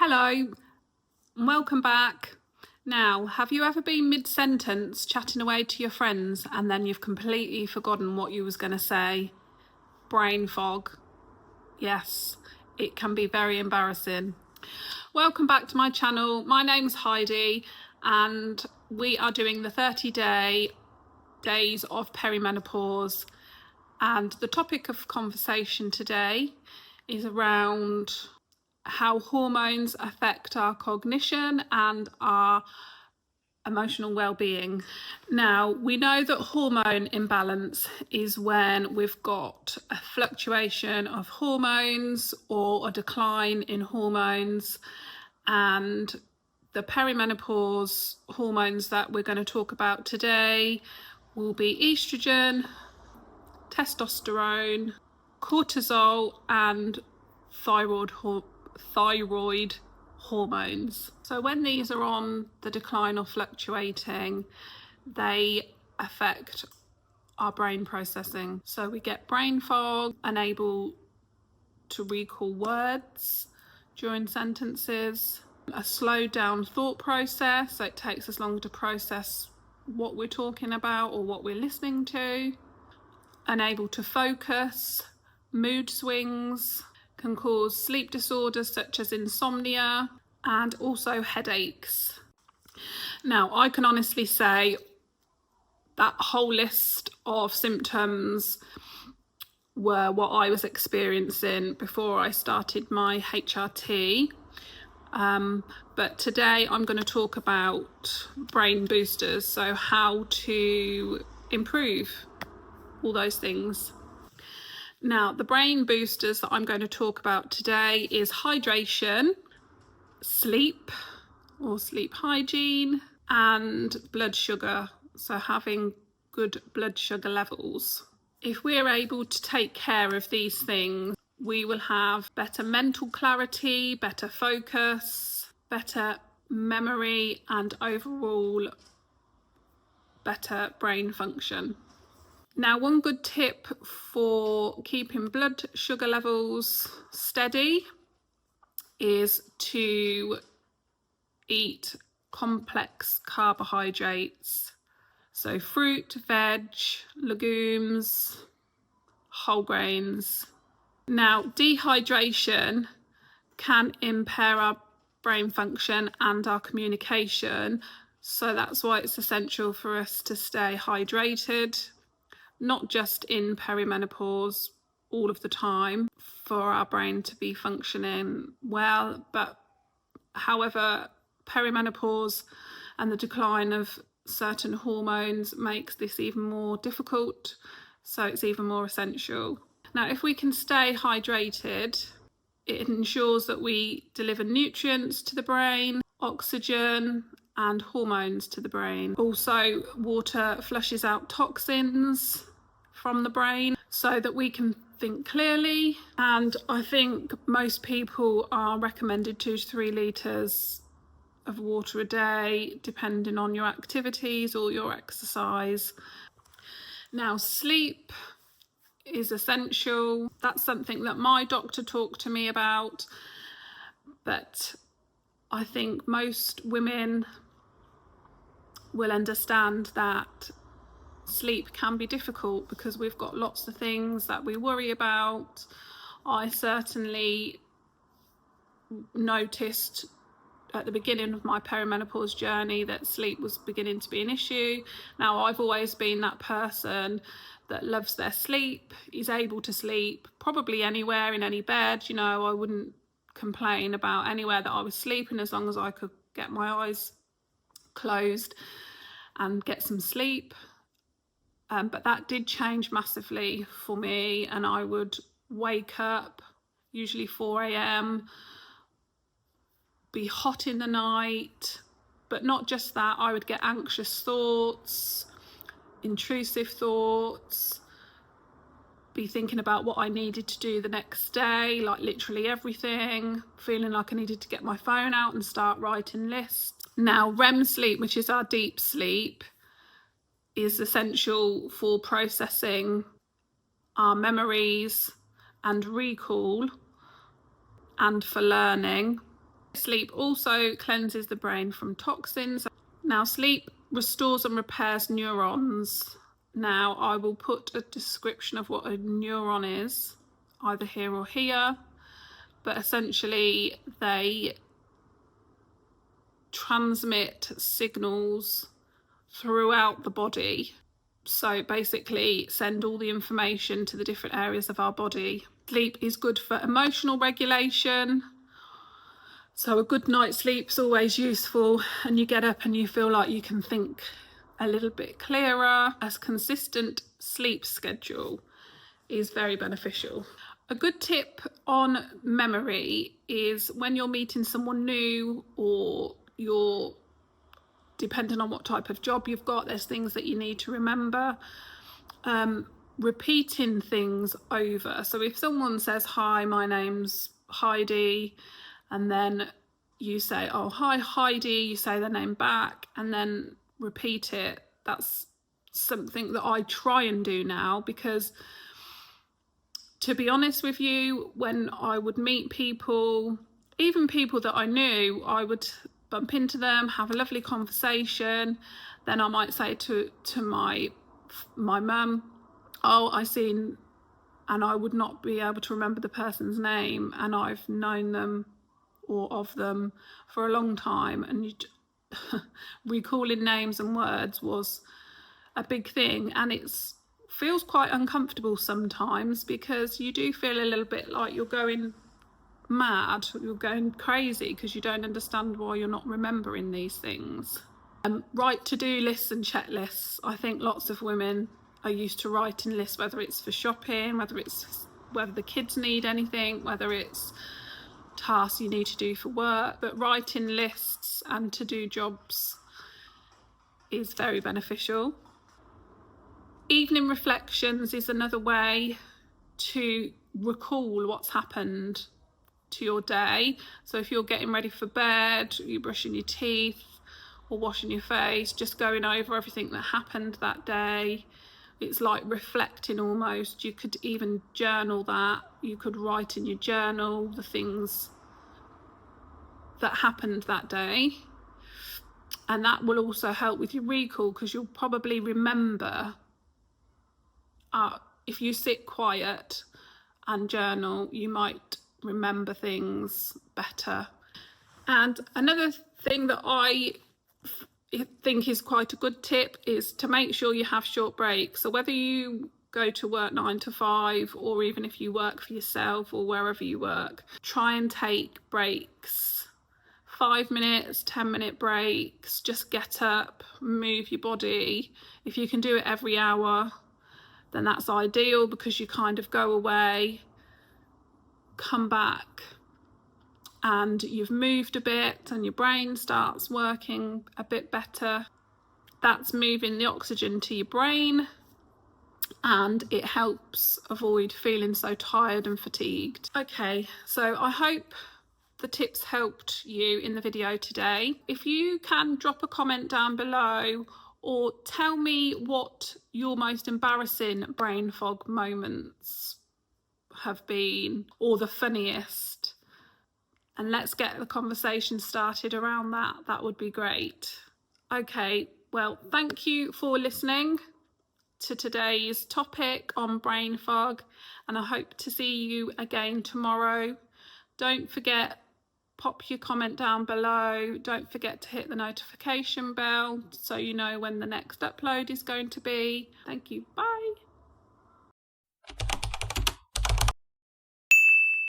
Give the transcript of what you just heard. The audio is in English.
Hello, and welcome back. Now, have you ever been mid-sentence chatting away to your friends and then you've completely forgotten what you was going to say? Brain fog. Yes, it can be very embarrassing. Welcome back to my channel. My name's Heidi and we are doing the 30 days of perimenopause, and the topic of conversation today is around how hormones affect our cognition and our emotional well-being. Now, we know that hormone imbalance is when we've got a fluctuation of hormones or a decline in hormones, and the perimenopause hormones that we're going to talk about today will be estrogen, testosterone, cortisol, and thyroid hormones. So when these are on the decline or fluctuating, they affect our brain processing. So we get brain fog, unable to recall words during sentences, a slowed down thought process, so it takes us longer to process what we're talking about or what we're listening to, unable to focus, mood swings, can cause sleep disorders such as insomnia and also headaches. Now, I can honestly say that whole list of symptoms were what I was experiencing before I started my HRT. But today I'm going to talk about brain boosters, so how to improve all those things. Now, the brain boosters that I'm going to talk about today is hydration, sleep or sleep hygiene, and blood sugar, so having good blood sugar levels. If we're able to take care of these things, we will have better mental clarity, better focus, better memory, and overall better brain function. Now, one good tip for keeping blood sugar levels steady is to eat complex carbohydrates. So fruit, veg, legumes, whole grains. Now, dehydration can impair our brain function and our communication. So that's why it's essential for us to stay hydrated, not just in perimenopause all of the time, for our brain to be functioning well, but however, perimenopause and the decline of certain hormones makes this even more difficult, so it's even more essential. Now, if we can stay hydrated, it ensures that we deliver nutrients to the brain, oxygen, and hormones to the brain. Also, water flushes out toxins from the brain so that we can think clearly, and I think most people are recommended 2 to 3 litres of water a day, depending on your activities or your exercise. Now, sleep is essential. That's something that my doctor talked to me about, but I think most women will understand that sleep can be difficult because we've got lots of things that we worry about. I certainly noticed at the beginning of my perimenopause journey that sleep was beginning to be an issue. Now, I've always been that person that loves their sleep, is able to sleep probably anywhere, in any bed. You know, I wouldn't complain about anywhere that I was sleeping as long as I could get my eyes closed and get some sleep. But that did change massively for me, and I would wake up usually 4 a.m, be hot in the night, but not just that, I would get anxious thoughts, intrusive thoughts, be thinking about what I needed to do the next day, like literally everything, feeling like I needed to get my phone out and start writing lists. Now, REM sleep, which is our deep sleep, is essential for processing our memories and recall and for learning. Sleep also cleanses the brain from toxins. Now, sleep restores and repairs neurons. Now, I will put a description of what a neuron is, either here or here, but essentially they transmit signals throughout the body. So basically send all the information to the different areas of our body. Sleep is good for emotional regulation. So a good night's sleep is always useful, and you get up and you feel like you can think a little bit clearer. A consistent sleep schedule is very beneficial. A good tip on memory is when you're meeting someone new, or you're, depending on what type of job you've got, there's things that you need to remember. Repeating things over. So if someone says, hi, my name's Heidi, and then you say, oh, hi Heidi, you say their name back and then repeat it. That's something that I try and do now, because to be honest with you, when I would meet people, even people that I knew, I would bump into them, have a lovely conversation, then I might say to my mum, oh, I seen, and I would not be able to remember the person's name, and I've known them or of them for a long time, and recalling names and words was a big thing, and it feels quite uncomfortable sometimes, because you do feel a little bit like you're going mad, you're going crazy, because you don't understand why you're not remembering these things. Write to-do lists and checklists. I think lots of women are used to writing lists, whether it's for shopping, whether the kids need anything, whether it's tasks you need to do for work, but writing lists and to-do jobs is very beneficial. Evening reflections is another way to recall what's happened to your day. So if you're getting ready for bed, you're brushing your teeth or washing your face, just going over everything that happened that day. It's like reflecting almost. You could even journal that. You could write in your journal the things that happened that day, and that will also help with your recall, because you'll probably remember, if you sit quiet and journal, you might remember things better. And another thing that I think is quite a good tip is to make sure you have short breaks. So whether you go to work 9 to 5, or even if you work for yourself or wherever you work, try and take breaks. 5 minutes, 10-minute breaks. Just get up, move your body. If you can do it every hour, then that's ideal, because you kind of go away, come back, and you've moved a bit and your brain starts working a bit better. That's moving the oxygen to your brain, and it helps avoid feeling so tired and fatigued. Okay, so I hope the tips helped you in the video today. If you can drop a comment down below, or tell me what your most embarrassing brain fog moments have been, or the funniest, and let's get the conversation started around that. That would be great. Okay, well, thank you for listening to today's topic on brain fog, and I hope to see you again tomorrow. Don't forget, pop your comment down below. Don't forget to hit the notification bell so you know when the next upload is going to be. Thank you. Bye.